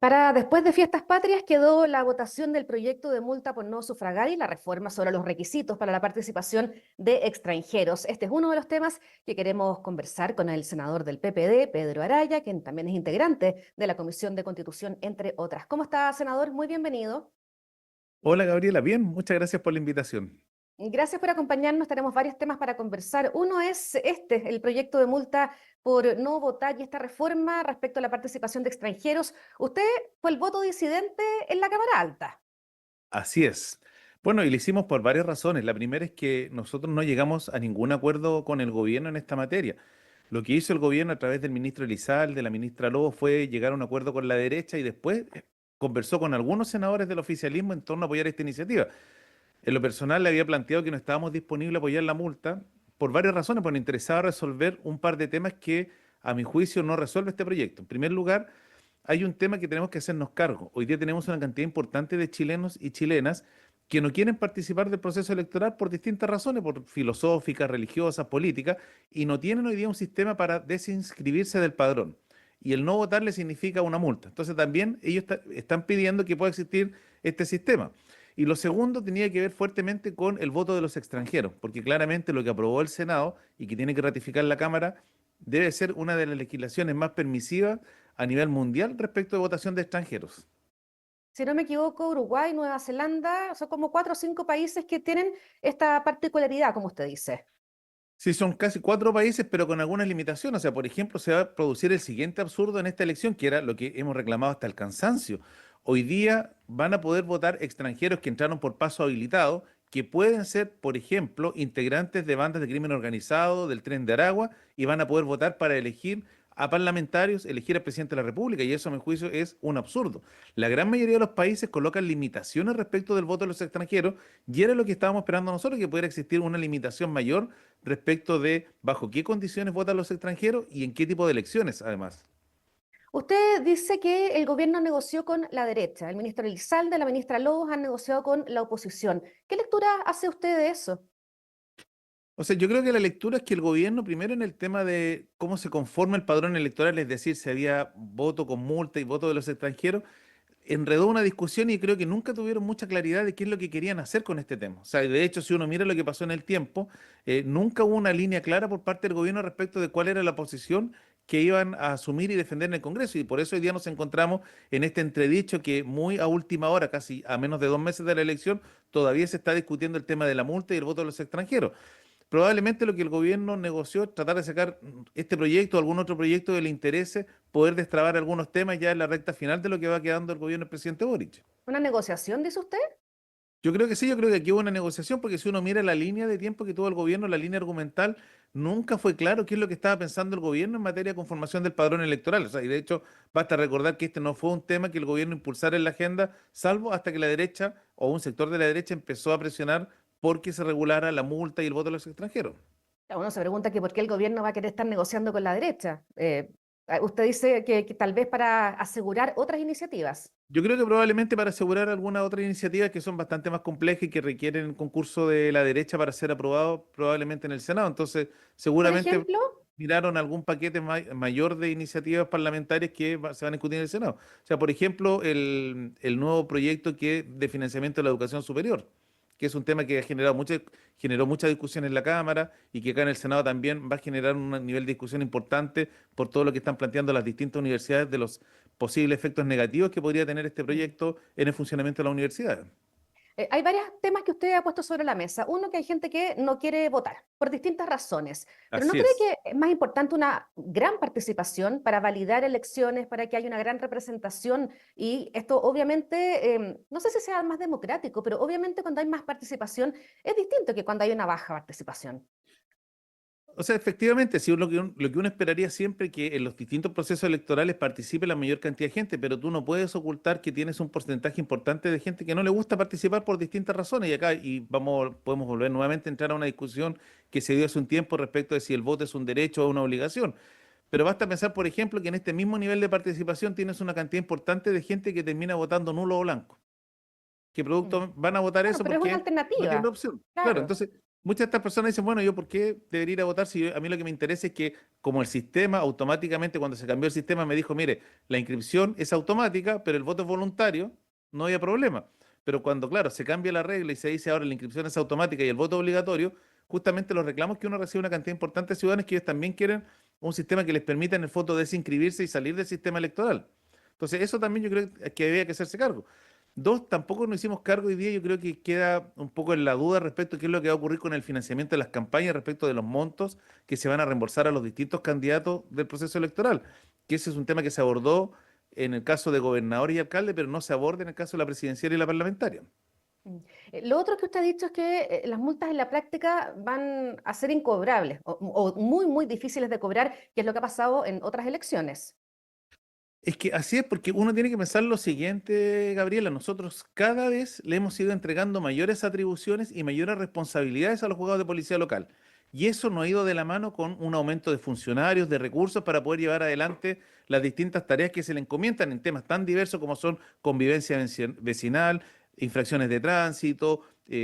Para después de Fiestas Patrias quedó la votación del proyecto de multa por no sufragar y la reforma sobre los requisitos para la participación de extranjeros. Este es uno de los temas que queremos conversar con el senador del PPD, Pedro Araya, quien también es integrante de la Comisión de Constitución, entre otras. ¿Cómo está, senador? Muy bienvenido. Hola Gabriela, bien, muchas gracias por la invitación. Gracias por acompañarnos. Tenemos varios temas para conversar. Uno es este, el proyecto de multa por no votar y esta reforma respecto a la participación de extranjeros. Usted fue el voto disidente en la Cámara Alta. Así es. Bueno, y lo hicimos por varias razones. La primera es que nosotros no llegamos a ningún acuerdo con el gobierno en esta materia. Lo que hizo el gobierno a través del ministro Elizalde, de la ministra Lobo, fue llegar a un acuerdo con la derecha y después conversó con algunos senadores del oficialismo en torno a apoyar esta iniciativa. En lo personal le había planteado que no estábamos disponibles a apoyar la multa por varias razones, porque nos interesaba resolver un par de temas que a mi juicio no resuelve este proyecto. En primer lugar, hay un tema que tenemos que hacernos cargo. Hoy día tenemos una cantidad importante de chilenos y chilenas que no quieren participar del proceso electoral por distintas razones, por filosóficas, religiosas, políticas, y no tienen hoy día un sistema para desinscribirse del padrón. Y el no votarle significa una multa. Entonces también ellos están pidiendo que pueda existir este sistema. Y lo segundo tenía que ver fuertemente con el voto de los extranjeros, porque claramente lo que aprobó el Senado y que tiene que ratificar la Cámara debe ser una de las legislaciones más permisivas a nivel mundial respecto de votación de extranjeros. Si no me equivoco, Uruguay, Nueva Zelanda, son como 4 o 5 países que tienen esta particularidad, como usted dice. Sí, son casi cuatro países, pero con algunas limitaciones. O sea, por ejemplo, se va a producir el siguiente absurdo en esta elección, que era lo que hemos reclamado hasta el cansancio. Hoy día van a poder votar extranjeros que entraron por paso habilitado, que pueden ser, por ejemplo, integrantes de bandas de crimen organizado, del Tren de Aragua, y van a poder votar para elegir a parlamentarios, elegir al presidente de la República, y eso, a mi juicio, es un absurdo. La gran mayoría de los países colocan limitaciones respecto del voto de los extranjeros, y era lo que estábamos esperando nosotros, que pudiera existir una limitación mayor respecto de bajo qué condiciones votan los extranjeros y en qué tipo de elecciones, además. Usted dice que el gobierno negoció con la derecha, el ministro Elizalde, la ministra Lobos han negociado con la oposición. ¿Qué lectura hace usted de eso? O sea, yo creo que la lectura es que el gobierno, primero en el tema de cómo se conforma el padrón electoral, es decir, si había voto con multa y voto de los extranjeros, enredó una discusión y creo que nunca tuvieron mucha claridad de qué es lo que querían hacer con este tema. O sea, de hecho, si uno mira lo que pasó en el tiempo, nunca hubo una línea clara por parte del gobierno respecto de cuál era la posición que iban a asumir y defender en el Congreso. Y por eso hoy día nos encontramos en este entredicho que muy a última hora, casi a menos de 2 meses de la elección, todavía se está discutiendo el tema de la multa y el voto de los extranjeros. Probablemente lo que el gobierno negoció es tratar de sacar este proyecto o algún otro proyecto que le interese, poder destrabar algunos temas ya en la recta final de lo que va quedando el gobierno del presidente Boric. ¿Una negociación, dice usted? Yo creo que sí, yo creo que aquí hubo una negociación porque si uno mira la línea de tiempo que tuvo el gobierno, la línea argumental, nunca fue claro qué es lo que estaba pensando el gobierno en materia de conformación del padrón electoral. O sea, y de hecho, basta recordar que este no fue un tema que el gobierno impulsara en la agenda, salvo hasta que la derecha o un sector de la derecha empezó a presionar porque se regulara la multa y el voto de los extranjeros. Uno se pregunta que por qué el gobierno va a querer estar negociando con la derecha. Usted dice que tal vez para asegurar otras iniciativas. Yo creo que probablemente para asegurar algunas otras iniciativas que son bastante más complejas y que requieren un concurso de la derecha para ser aprobado probablemente en el Senado. Entonces, Por seguramente ejemplo, miraron algún paquete mayor de iniciativas parlamentarias que se van a discutir en el Senado. O sea, por ejemplo, el nuevo proyecto de financiamiento de la educación superior, que es un tema que generó mucha discusión en la Cámara y que acá en el Senado también va a generar un nivel de discusión importante por todo lo que están planteando las distintas universidades de los posibles efectos negativos que podría tener este proyecto en el funcionamiento de la universidad. hay varios temas que usted ha puesto sobre la mesa. Uno, que hay gente que no quiere votar por distintas razones, pero ¿no Así cree es. que es más importante una gran participación para validar elecciones, para que haya una gran representación? Y esto obviamente, no sé si sea más democrático, pero obviamente cuando hay más participación es distinto que cuando hay una baja participación. O sea, efectivamente, sí, lo que uno esperaría siempre que en los distintos procesos electorales participe la mayor cantidad de gente, pero tú no puedes ocultar que tienes un porcentaje importante de gente que no le gusta participar por distintas razones. Y acá podemos volver nuevamente a entrar a una discusión que se dio hace un tiempo respecto de si el voto es un derecho o una obligación. Pero basta pensar, por ejemplo, que en este mismo nivel de participación tienes una cantidad importante de gente que termina votando nulo o blanco. ¿Qué Mm. producto van a votar Claro, eso pero es una porque no tienen alternativa. opción? Claro, Claro. entonces muchas de estas personas dicen, bueno, ¿yo por qué debería ir a votar si a mí lo que me interesa es que como el sistema automáticamente, cuando se cambió el sistema, me dijo, mire, la inscripción es automática, pero el voto es voluntario, no había problema. Pero cuando, claro, se cambia la regla y se dice ahora la inscripción es automática y el voto es obligatorio, justamente los reclamos que uno recibe una cantidad importante de ciudadanos que ellos también quieren un sistema que les permita en el fondo desinscribirse y salir del sistema electoral. Entonces, eso también yo creo que había que hacerse cargo. Dos, tampoco nos hicimos cargo hoy día, yo creo que queda un poco en la duda respecto a qué es lo que va a ocurrir con el financiamiento de las campañas, respecto de los montos que se van a reembolsar a los distintos candidatos del proceso electoral, que ese es un tema que se abordó en el caso de gobernadores y alcaldes, pero no se aborda en el caso de la presidencial y la parlamentaria. Mm. Lo otro que usted ha dicho es que las multas en la práctica van a ser incobrables o muy, muy difíciles de cobrar, que es lo que ha pasado en otras elecciones. Es que así es, porque uno tiene que pensar lo siguiente, Gabriela. Nosotros cada vez le hemos ido entregando mayores atribuciones y mayores responsabilidades a los juzgados de policía local. Y eso no ha ido de la mano con un aumento de funcionarios, de recursos para poder llevar adelante las distintas tareas que se le encomiendan en temas tan diversos como son convivencia vecinal, infracciones de tránsito,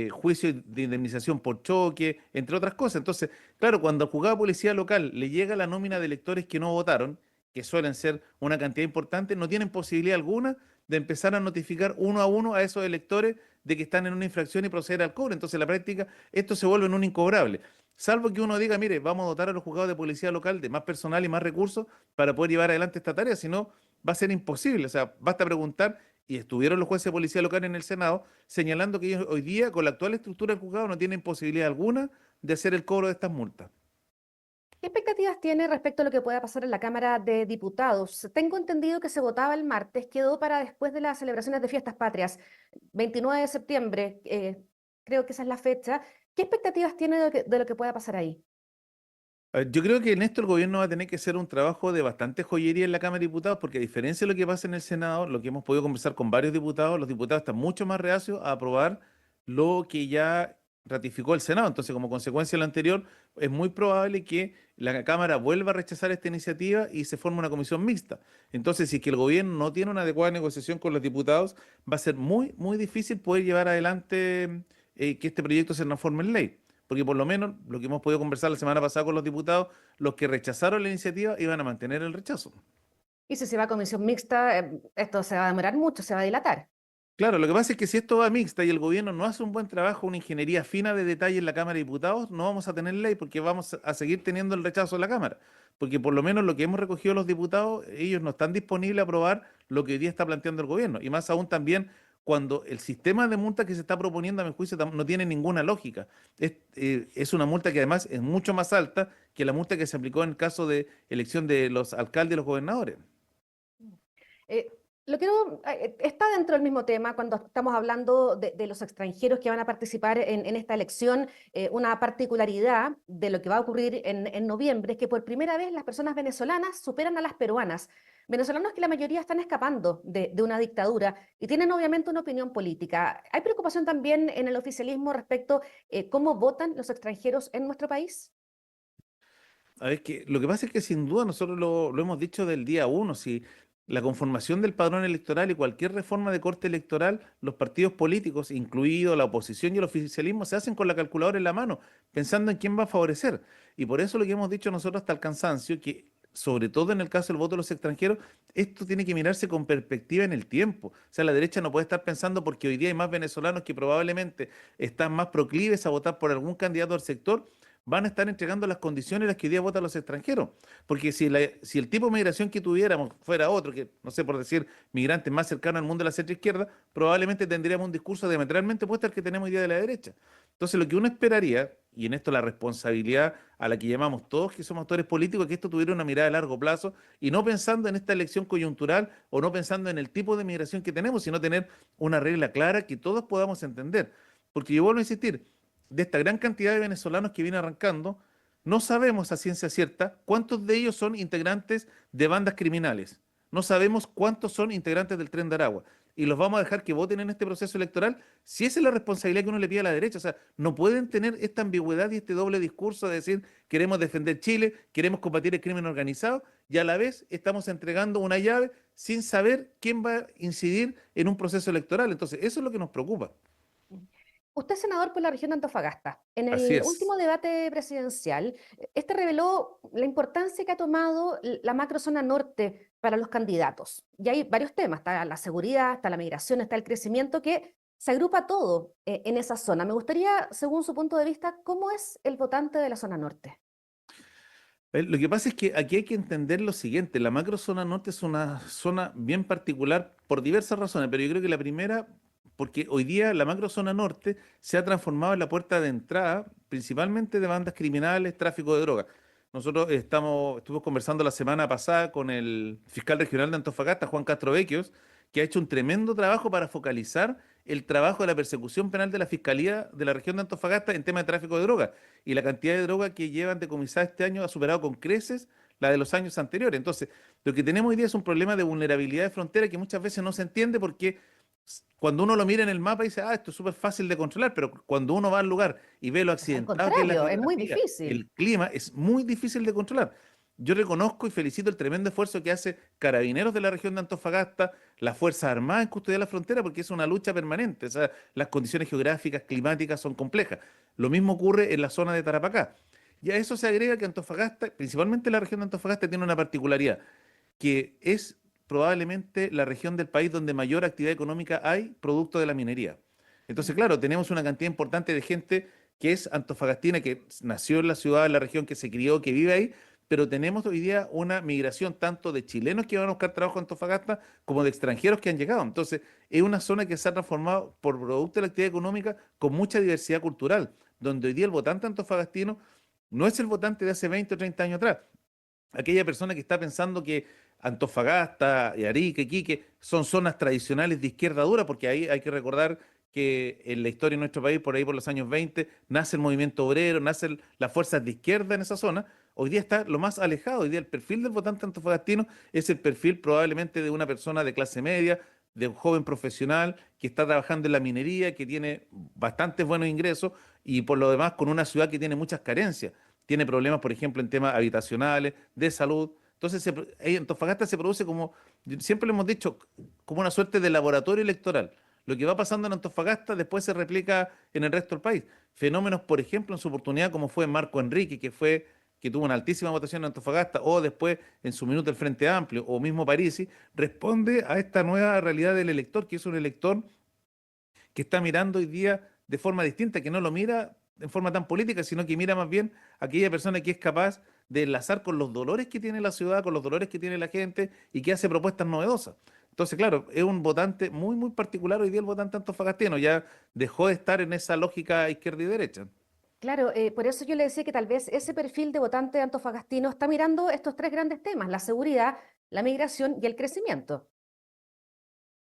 juicio de indemnización por choque, entre otras cosas. Entonces, claro, cuando al juzgado de policía local le llega la nómina de electores que no votaron, que suelen ser una cantidad importante, no tienen posibilidad alguna de empezar a notificar uno a uno a esos electores de que están en una infracción y proceder al cobro. Entonces, en la práctica, esto se vuelve en un incobrable. Salvo que uno diga, mire, vamos a dotar a los juzgados de policía local de más personal y más recursos para poder llevar adelante esta tarea, si no, va a ser imposible. O sea, basta preguntar, y estuvieron los jueces de policía local en el Senado señalando que ellos hoy día, con la actual estructura del juzgado, no tienen posibilidad alguna de hacer el cobro de estas multas. ¿Qué expectativas tiene respecto a lo que pueda pasar en la Cámara de Diputados? Tengo entendido que se votaba el martes, quedó para después de las celebraciones de Fiestas Patrias, 29 de septiembre, creo que esa es la fecha. ¿Qué expectativas tiene de lo que pueda pasar ahí? Yo creo que en esto el gobierno va a tener que hacer un trabajo de bastante joyería en la Cámara de Diputados, porque a diferencia de lo que pasa en el Senado, lo que hemos podido conversar con varios diputados, los diputados están mucho más reacios a aprobar lo que ya ratificó el Senado. Entonces, como consecuencia de lo anterior, es muy probable que la Cámara vuelva a rechazar esta iniciativa y se forme una comisión mixta. Entonces, si es que el gobierno no tiene una adecuada negociación con los diputados, va a ser muy, muy difícil poder llevar adelante que este proyecto se transforme en ley. Porque por lo menos lo que hemos podido conversar la semana pasada con los diputados, los que rechazaron la iniciativa iban a mantener el rechazo. Y si se va a comisión mixta, esto se va a demorar mucho, se va a dilatar. Claro, lo que pasa es que si esto va mixta y el gobierno no hace un buen trabajo, una ingeniería fina de detalle en la Cámara de Diputados, no vamos a tener ley porque vamos a seguir teniendo el rechazo en la Cámara. Porque por lo menos lo que hemos recogido los diputados, ellos no están disponibles a aprobar lo que hoy día está planteando el gobierno. Y más aún también cuando el sistema de multa que se está proponiendo, a mi juicio, no tiene ninguna lógica. Es una multa que además es mucho más alta que la multa que se aplicó en el caso de elección de los alcaldes y los gobernadores. Eh, está dentro del mismo tema cuando estamos hablando de los extranjeros que van a participar en esta elección. Una particularidad de lo que va a ocurrir en noviembre es que por primera vez las personas venezolanas superan a las peruanas. Venezolanos que la mayoría están escapando de una dictadura y tienen obviamente una opinión política. ¿Hay preocupación también en el oficialismo respecto cómo votan los extranjeros en nuestro país? A ver, que lo que pasa es que sin duda nosotros lo hemos dicho del día uno, si la conformación del padrón electoral y cualquier reforma de corte electoral, los partidos políticos, incluido la oposición y el oficialismo, se hacen con la calculadora en la mano, pensando en quién va a favorecer. Y por eso lo que hemos dicho nosotros hasta el cansancio, que sobre todo en el caso del voto de los extranjeros, esto tiene que mirarse con perspectiva en el tiempo. O sea, la derecha no puede estar pensando porque hoy día hay más venezolanos que probablemente están más proclives a votar por algún candidato del sector, van a estar entregando las condiciones en las que hoy día votan los extranjeros. Porque si el tipo de migración que tuviéramos fuera otro, que no sé, por decir, migrantes más cercanos al mundo de la centro izquierda, probablemente tendríamos un discurso diametralmente opuesto al que tenemos hoy día de la derecha. Entonces, lo que uno esperaría, y en esto la responsabilidad a la que llamamos todos que somos actores políticos, es que esto tuviera una mirada a largo plazo y no pensando en esta elección coyuntural o no pensando en el tipo de migración que tenemos, sino tener una regla clara que todos podamos entender. Porque yo vuelvo a insistir, de esta gran cantidad de venezolanos que viene arrancando, no sabemos a ciencia cierta cuántos de ellos son integrantes de bandas criminales. No sabemos cuántos son integrantes del Tren de Aragua. Y los vamos a dejar que voten en este proceso electoral si esa es la responsabilidad que uno le pide a la derecha. O sea, no pueden tener esta ambigüedad y este doble discurso de decir queremos defender Chile, queremos combatir el crimen organizado y a la vez estamos entregando una llave sin saber quién va a incidir en un proceso electoral. Entonces, eso es lo que nos preocupa. Usted es senador por la región de Antofagasta. En Así el es. último debate presidencial, este reveló la importancia que ha tomado la macrozona norte para los candidatos. Y hay varios temas, está la seguridad, está la migración, está el crecimiento, que se agrupa todo en esa zona. Me gustaría, según su punto de vista, ¿cómo es el votante de la zona norte? Lo que pasa es que aquí hay que entender lo siguiente, la macrozona norte es una zona bien particular por diversas razones, pero yo creo que la primera, porque hoy día la macrozona norte se ha transformado en la puerta de entrada principalmente de bandas criminales, tráfico de drogas. Nosotros estuvimos conversando la semana pasada con el fiscal regional de Antofagasta, Juan Castro Vecchios, que ha hecho un tremendo trabajo para focalizar el trabajo de la persecución penal de la Fiscalía de la región de Antofagasta en tema de tráfico de drogas y la cantidad de droga que llevan decomisada este año ha superado con creces la de los años anteriores. Entonces, lo que tenemos hoy día es un problema de vulnerabilidad de frontera que muchas veces no se entiende porque cuando uno lo mira en el mapa dice, ah, esto es súper fácil de controlar, pero cuando uno va al lugar y ve lo O sea, al accidentado que es la contrario, es muy geografía, difícil. el clima, es muy difícil de controlar. Yo reconozco y felicito el tremendo esfuerzo que hace Carabineros de la región de Antofagasta, las Fuerzas Armadas en custodiar la frontera, porque es una lucha permanente. O sea, las condiciones geográficas, climáticas son complejas. Lo mismo ocurre en la zona de Tarapacá. Y a eso se agrega que Antofagasta, principalmente la región de Antofagasta, tiene una particularidad, que es probablemente la región del país donde mayor actividad económica hay producto de la minería. Entonces, claro, tenemos una cantidad importante de gente que es antofagastina, que nació en la ciudad, en la región, que se crió, que vive ahí, pero tenemos hoy día una migración tanto de chilenos que van a buscar trabajo en Antofagasta como de extranjeros que han llegado. Entonces, es una zona que se ha transformado por producto de la actividad económica con mucha diversidad cultural, donde hoy día el votante antofagastino no es el votante de hace 20 o 30 años atrás. Aquella persona que está pensando que Antofagasta, Arica, Iquique son zonas tradicionales de izquierda dura, porque ahí hay que recordar que en la historia de nuestro país, por ahí por los años 20, nace el movimiento obrero, nacen las fuerzas de izquierda en esa zona. Hoy día está lo más alejado. Hoy día el perfil del votante antofagastino es el perfil probablemente de una persona de clase media, de un joven profesional que está trabajando en la minería, que tiene bastantes buenos ingresos y por lo demás con una ciudad que tiene muchas carencias. Tiene problemas, por ejemplo, en temas habitacionales, de salud. Entonces, ahí en Antofagasta se produce como, siempre lo hemos dicho, como una suerte de laboratorio electoral. Lo que va pasando en Antofagasta después se replica en el resto del país. Fenómenos, por ejemplo, en su oportunidad, como fue Marco Enrique, que tuvo una altísima votación en Antofagasta, o después en su minuto el Frente Amplio, o mismo Parisi, responde a esta nueva realidad del elector, que es un elector que está mirando hoy día de forma distinta, que no lo mira en forma tan política, sino que mira más bien a aquella persona que es capaz de enlazar con los dolores que tiene la ciudad, con los dolores que tiene la gente y que hace propuestas novedosas. Entonces, claro, es un votante muy, muy particular hoy día el votante antofagastino, ya dejó de estar en esa lógica izquierda y derecha. Claro, por eso yo le decía que tal vez ese perfil de votante antofagastino está mirando estos tres grandes temas, la seguridad, la migración y el crecimiento.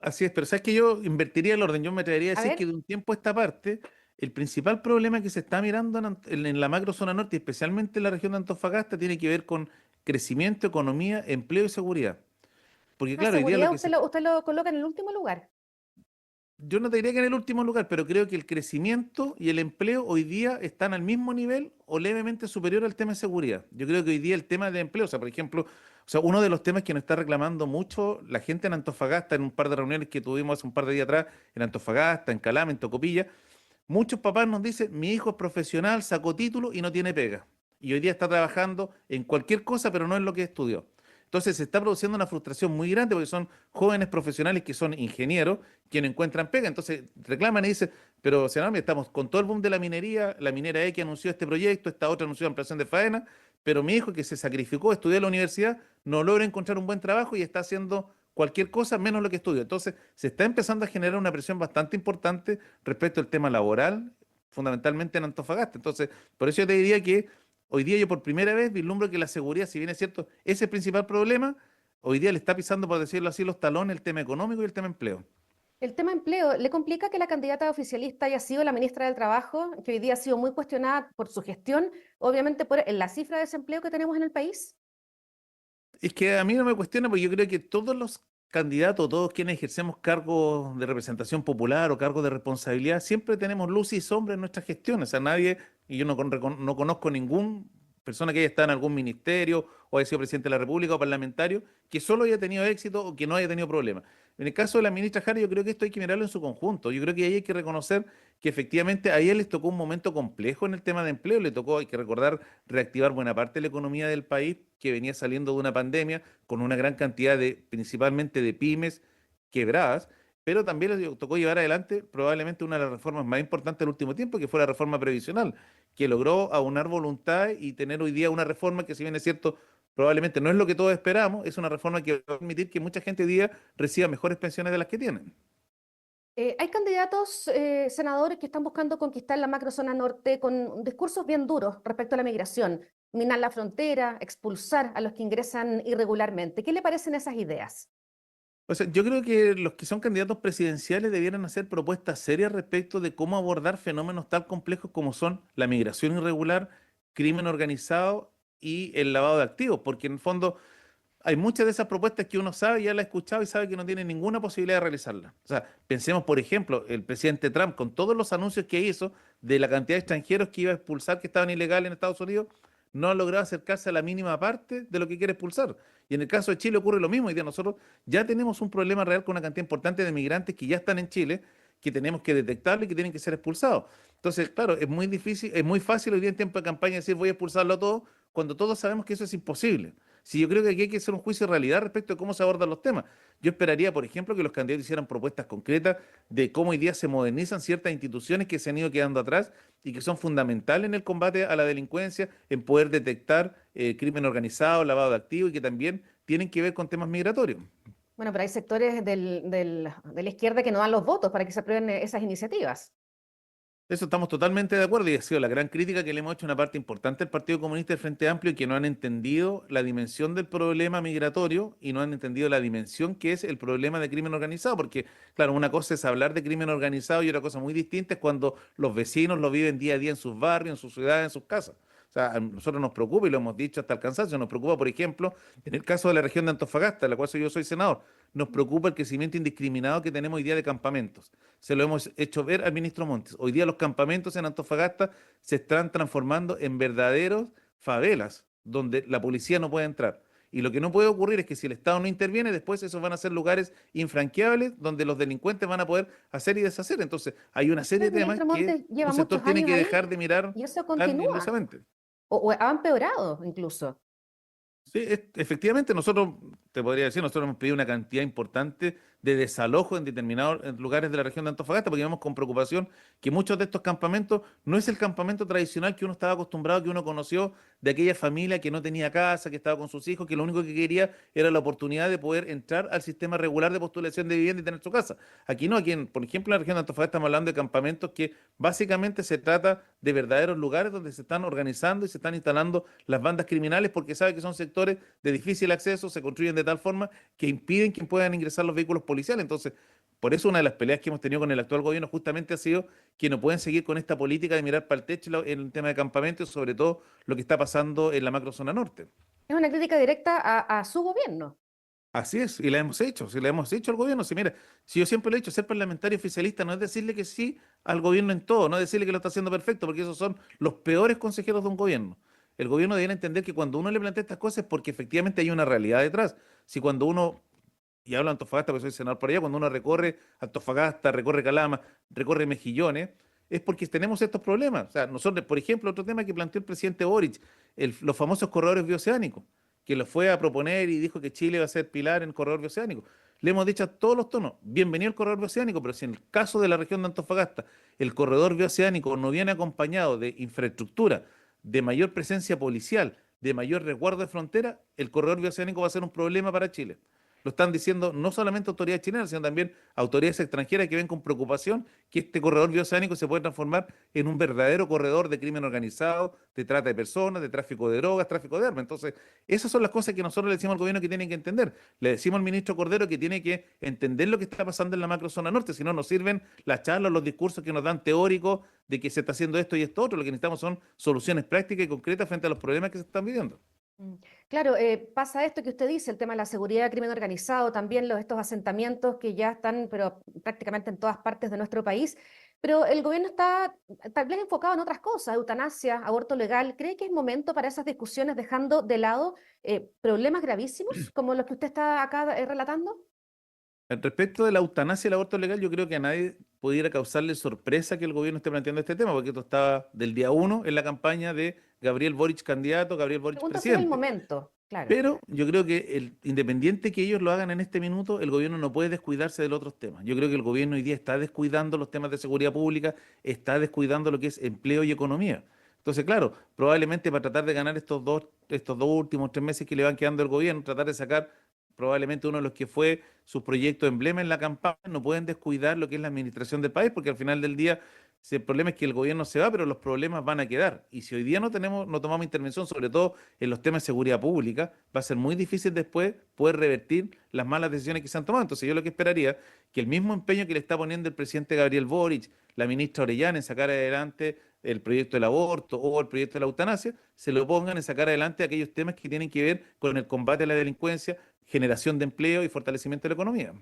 Así es, pero sabes que yo invertiría el orden. Yo me atrevería a A decir ver, que de un tiempo a esta parte, el principal problema que se está mirando en la macro zona norte, y especialmente en la región de Antofagasta, tiene que ver con crecimiento, economía, empleo y seguridad. Porque la claro, hoy día lo seguridad que se... usted lo coloca en el último lugar. Yo no te diría que en el último lugar, pero creo que el crecimiento y el empleo hoy día están al mismo nivel o levemente superior al tema de seguridad. Yo creo que hoy día el tema de empleo, o sea, por ejemplo, o sea, uno de los temas que nos está reclamando mucho la gente en Antofagasta, en un par de reuniones que tuvimos hace un par de días atrás, en Antofagasta, en Calama, en Tocopilla, muchos papás nos dicen, mi hijo es profesional, sacó título y no tiene pega. Y hoy día está trabajando en cualquier cosa, pero no en lo que estudió. Entonces se está produciendo una frustración muy grande porque son jóvenes profesionales que son ingenieros que no encuentran pega. Entonces reclaman y dicen, pero senador, mire, estamos con todo el boom de la minería, la minera X anunció este proyecto, esta otra anunció ampliación de faena, pero mi hijo que se sacrificó, estudió en la universidad, no logra encontrar un buen trabajo y está haciendo cualquier cosa menos lo que estudia. Entonces se está empezando a generar una presión bastante importante respecto al tema laboral, fundamentalmente en Antofagasta. Entonces, por eso yo te diría que hoy día yo por primera vez vislumbro que la seguridad, si bien es cierto, ese es el principal problema, hoy día le está pisando, por decirlo así, los talones el tema económico y el tema empleo. El tema empleo, ¿le complica que la candidata oficialista haya sido la ministra del Trabajo, que hoy día ha sido muy cuestionada por su gestión, obviamente por la cifra de desempleo que tenemos en el país? Es que a mí no me cuestiona porque yo creo que todos los candidatos, todos quienes ejercemos cargos de representación popular o cargos de responsabilidad, siempre tenemos luz y sombra en nuestras gestiones. O sea, nadie, y yo no conozco ningún persona que haya estado en algún ministerio o haya sido presidente de la República o parlamentario, que solo haya tenido éxito o que no haya tenido problemas. En el caso de la ministra Jara, yo creo que esto hay que mirarlo en su conjunto. Yo creo que ahí hay que reconocer que efectivamente a ella les tocó un momento complejo en el tema de empleo, le tocó, hay que recordar, reactivar buena parte de la economía del país que venía saliendo de una pandemia con una gran cantidad de, principalmente de pymes quebradas, pero también les tocó llevar adelante probablemente una de las reformas más importantes del último tiempo, que fue la reforma previsional, que logró aunar voluntad y tener hoy día una reforma que, si bien es cierto, probablemente no es lo que todos esperamos, es una reforma que va a permitir que mucha gente hoy día reciba mejores pensiones de las que tienen. Hay candidatos, senadores, que están buscando conquistar la macrozona norte con discursos bien duros respecto a la migración, minar la frontera, expulsar a los que ingresan irregularmente. ¿Qué le parecen esas ideas? O sea, yo creo que los que son candidatos presidenciales debieran hacer propuestas serias respecto de cómo abordar fenómenos tan complejos como son la migración irregular, crimen organizado y el lavado de activos, porque en el fondo hay muchas de esas propuestas que uno sabe, ya la ha escuchado y sabe que no tiene ninguna posibilidad de realizarlas. O sea, pensemos, por ejemplo, el presidente Trump, con todos los anuncios que hizo de la cantidad de extranjeros que iba a expulsar que estaban ilegales en Estados Unidos, no ha logrado acercarse a la mínima parte de lo que quiere expulsar. Y en el caso de Chile ocurre lo mismo. Hoy día nosotros ya tenemos un problema real con una cantidad importante de migrantes que ya están en Chile, que tenemos que detectarlo y que tienen que ser expulsados. Entonces, claro, es muy difícil, es muy fácil hoy día en tiempo de campaña decir voy a expulsarlo a todos, cuando todos sabemos que eso es imposible. Sí, yo creo que aquí hay que hacer un juicio de realidad respecto a cómo se abordan los temas. Yo esperaría, por ejemplo, que los candidatos hicieran propuestas concretas de cómo hoy día se modernizan ciertas instituciones que se han ido quedando atrás y que son fundamentales en el combate a la delincuencia, en poder detectar crimen organizado, lavado de activos y que también tienen que ver con temas migratorios. Bueno, pero hay sectores de la izquierda que no dan los votos para que se aprueben esas iniciativas. Eso estamos totalmente de acuerdo y ha sido la gran crítica que le hemos hecho a una parte importante del Partido Comunista y del Frente Amplio, que no han entendido la dimensión del problema migratorio y no han entendido la dimensión que es el problema de crimen organizado, porque claro, una cosa es hablar de crimen organizado y otra cosa muy distinta es cuando los vecinos lo viven día a día en sus barrios, en sus ciudades, en sus casas. O sea, a nosotros nos preocupa, y lo hemos dicho hasta el cansancio, nos preocupa, por ejemplo, en el caso de la región de Antofagasta, de la cual yo soy senador, nos preocupa el crecimiento indiscriminado que tenemos hoy día de campamentos. Se lo hemos hecho ver al ministro Montes. Hoy día los campamentos en Antofagasta se están transformando en verdaderos favelas, donde la policía no puede entrar. Y lo que no puede ocurrir es que si el Estado no interviene, después esos van a ser lugares infranqueables donde los delincuentes van a poder hacer y deshacer. Entonces, hay una serie El de temas ministro que Montes un lleva sector muchos tiene años que ahí dejar de mirar y eso tan continúa, ilosamente. o ha empeorado incluso. Sí, efectivamente, nosotros, te podría decir, nosotros hemos pedido una cantidad importante de desalojo en determinados lugares de la región de Antofagasta, porque vemos con preocupación que muchos de estos campamentos no es el campamento tradicional que uno estaba acostumbrado, que uno conoció de aquella familia que no tenía casa, que estaba con sus hijos, que lo único que quería era la oportunidad de poder entrar al sistema regular de postulación de vivienda y tener su casa. Aquí no, aquí, por ejemplo, en la región de Antofagasta estamos hablando de campamentos que básicamente se trata de verdaderos lugares donde se están organizando y se están instalando las bandas criminales porque sabe que son sectores de difícil acceso, se construyen de tal forma que impiden que puedan ingresar los vehículos policiales. Entonces, por eso una de las peleas que hemos tenido con el actual gobierno justamente ha sido que no pueden seguir con esta política de mirar para el techo en el tema de campamentos, sobre todo lo que está pasando en la macrozona norte. Es una crítica directa a su gobierno. Así es, y la hemos hecho, si la hemos hecho al gobierno, si mira, si yo siempre lo he dicho, ser parlamentario oficialista no es decirle que sí al gobierno en todo, no es decirle que lo está haciendo perfecto, porque esos son los peores consejeros de un gobierno. El gobierno debe entender que cuando uno le plantea estas cosas es porque efectivamente hay una realidad detrás. Si cuando uno, y hablo de Antofagasta porque soy senador por allá, cuando uno recorre Antofagasta, recorre Calama, recorre Mejillones, es porque tenemos estos problemas. O sea, nosotros, por ejemplo, otro tema que planteó el presidente Boric, los famosos corredores bioceánicos, que lo fue a proponer y dijo que Chile va a ser pilar en el corredor bioceánico. Le hemos dicho a todos los tonos, bienvenido al corredor bioceánico, pero si en el caso de la región de Antofagasta el corredor bioceánico no viene acompañado de infraestructura, de mayor presencia policial, de mayor resguardo de frontera, el corredor bioceánico va a ser un problema para Chile. Lo están diciendo no solamente autoridades chilenas, sino también autoridades extranjeras que ven con preocupación que este corredor bioceánico se puede transformar en un verdadero corredor de crimen organizado, de trata de personas, de tráfico de drogas, tráfico de armas. Entonces, esas son las cosas que nosotros le decimos al gobierno que tienen que entender. Le decimos al ministro Cordero que tiene que entender lo que está pasando en la macrozona norte, si no nos sirven las charlas, los discursos que nos dan teóricos de que se está haciendo esto y esto otro. Lo que necesitamos son soluciones prácticas y concretas frente a los problemas que se están viviendo. Mm. Claro, pasa esto que usted dice, el tema de la seguridad, crimen organizado, también estos asentamientos que ya están, pero prácticamente en todas partes de nuestro país. Pero el gobierno está tal vez enfocado en otras cosas, eutanasia, aborto legal. ¿Cree que es momento para esas discusiones dejando de lado problemas gravísimos como los que usted está acá relatando? Respecto de la eutanasia y el aborto legal, yo creo que a nadie pudiera causarle sorpresa que el gobierno esté planteando este tema, porque esto estaba del día uno en la campaña de Gabriel Boric candidato, Gabriel Boric Pregunto si es el presidente. momento, claro. Pero yo creo que independiente que ellos lo hagan en este minuto, el gobierno no puede descuidarse de los otros temas. Yo creo que el gobierno hoy día está descuidando los temas de seguridad pública, está descuidando lo que es empleo y economía. Entonces, claro, probablemente para tratar de ganar estos dos últimos 3 meses que le van quedando al gobierno, tratar de sacar probablemente uno de los que fue su proyecto emblema en la campaña, no pueden descuidar lo que es la administración del país, porque al final del día, si el problema es que el gobierno se va, pero los problemas van a quedar. Y si hoy día no tomamos intervención, sobre todo en los temas de seguridad pública, va a ser muy difícil después poder revertir las malas decisiones que se han tomado. Entonces yo lo que esperaría que el mismo empeño que le está poniendo el presidente Gabriel Boric, la ministra Orellana en sacar adelante el proyecto del aborto o el proyecto de la eutanasia, se lo pongan en sacar adelante aquellos temas que tienen que ver con el combate a la delincuencia, generación de empleo y fortalecimiento de la economía.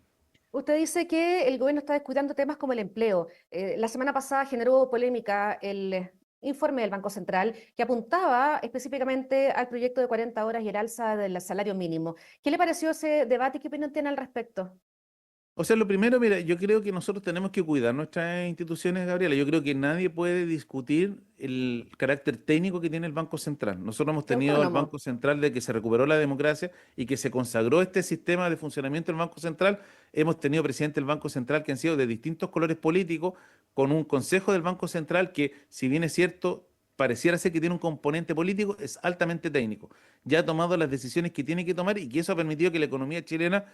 Usted dice que el gobierno está descuidando temas como el empleo. La semana pasada generó polémica el informe del Banco Central que apuntaba específicamente al proyecto de 40 horas y el alza del salario mínimo. ¿Qué le pareció ese debate y qué opinión tiene al respecto? O sea, lo primero, mira, yo creo que nosotros tenemos que cuidar nuestras instituciones, Gabriela. Yo creo que nadie puede discutir el carácter técnico que tiene el Banco Central. Nosotros hemos Es tenido el autónomo. Banco Central de que se recuperó la democracia y que se consagró este sistema de funcionamiento del Banco Central. Hemos tenido presidentes del Banco Central que han sido de distintos colores políticos, con un consejo del Banco Central que, si bien es cierto, pareciera ser que tiene un componente político, es altamente técnico. Ya ha tomado las decisiones que tiene que tomar y que eso ha permitido que la economía chilena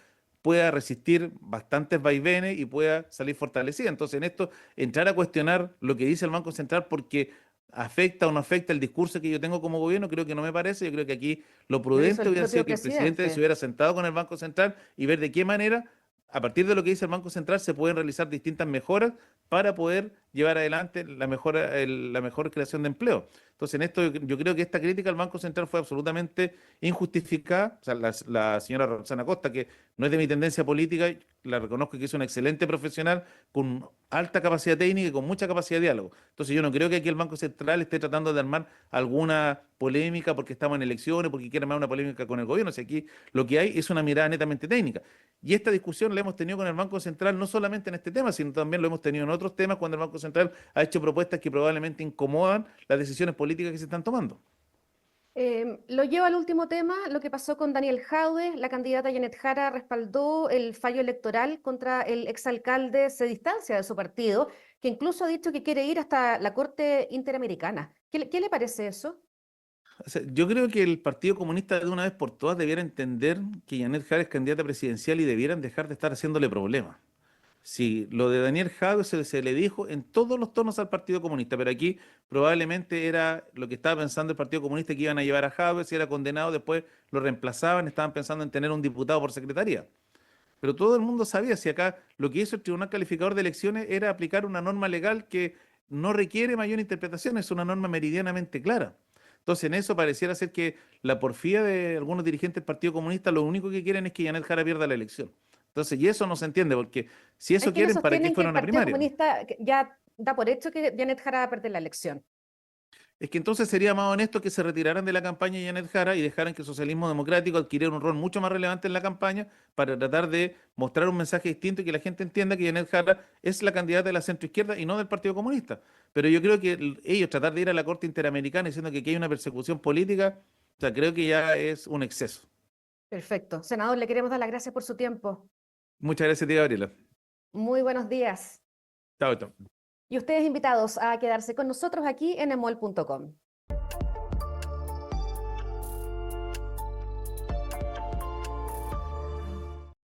pueda resistir bastantes vaivenes y pueda salir fortalecida. Entonces, en esto, entrar a cuestionar lo que dice el Banco Central porque afecta o no afecta el discurso que yo tengo como gobierno, creo que no me parece. Yo creo que aquí lo Lo hizo prudente el hubiera propio sido que el presidente se presidente. hubiera sentado con el Banco Central y ver de qué manera, a partir de lo que dice el Banco Central, se pueden realizar distintas mejoras para poder llevar adelante la mejor creación de empleo. Entonces, en esto yo creo que esta crítica al Banco Central fue absolutamente injustificada. O sea, la señora Roxana Costa, que no es de mi tendencia política, la reconozco que es una excelente profesional con alta capacidad técnica y con mucha capacidad de diálogo. Entonces yo no creo que aquí el Banco Central esté tratando de armar alguna polémica porque estamos en elecciones, porque quiere armar una polémica con el gobierno. O sea, aquí lo que hay es una mirada netamente técnica. Y esta discusión la hemos tenido con el Banco Central no solamente en este tema, sino también lo hemos tenido en otros temas cuando el Banco Central ha hecho propuestas que probablemente incomodan las decisiones políticas que se están tomando. Lo llevo al último tema, lo que pasó con Daniel Jaude. La candidata Janet Jara respaldó el fallo electoral contra el exalcalde, se distancia de su partido, que incluso ha dicho que quiere ir hasta la Corte Interamericana. ¿Qué le parece eso? O sea, yo creo que el Partido Comunista de una vez por todas debiera entender que Janet Jara es candidata presidencial y debieran dejar de estar haciéndole problemas. Sí, lo de Daniel Jadwe se le dijo en todos los tonos al Partido Comunista, pero aquí probablemente era lo que estaba pensando el Partido Comunista que iban a llevar a Jadwe, si era condenado, después lo reemplazaban, estaban pensando en tener un diputado por secretaría. Pero todo el mundo sabía si acá lo que hizo el Tribunal Calificador de Elecciones era aplicar una norma legal que no requiere mayor interpretación, es una norma meridianamente clara. Entonces, en eso pareciera ser que la porfía de algunos dirigentes del Partido Comunista lo único que quieren es que Janet Jara pierda la elección. Entonces, y eso no se entiende, porque si Hay eso quienes quieren, ¿para qué sostienen que fuera el una Partido primaria? Comunista ya da por hecho que Janet Jara va a perder la elección. Es que entonces sería más honesto que se retiraran de la campaña de Janet Jara y dejaran que el socialismo democrático adquiriera un rol mucho más relevante en la campaña para tratar de mostrar un mensaje distinto y que la gente entienda que Janet Jara es la candidata de la centroizquierda y no del Partido Comunista. Pero yo creo que ellos tratar de ir a la Corte Interamericana diciendo que aquí hay una persecución política, o sea, creo que ya es un exceso. Perfecto. Senador, le queremos dar las gracias por su tiempo. Muchas gracias, tía Gabriela. Muy buenos días. Chao, chao. Y ustedes invitados a quedarse con nosotros aquí en emol.com.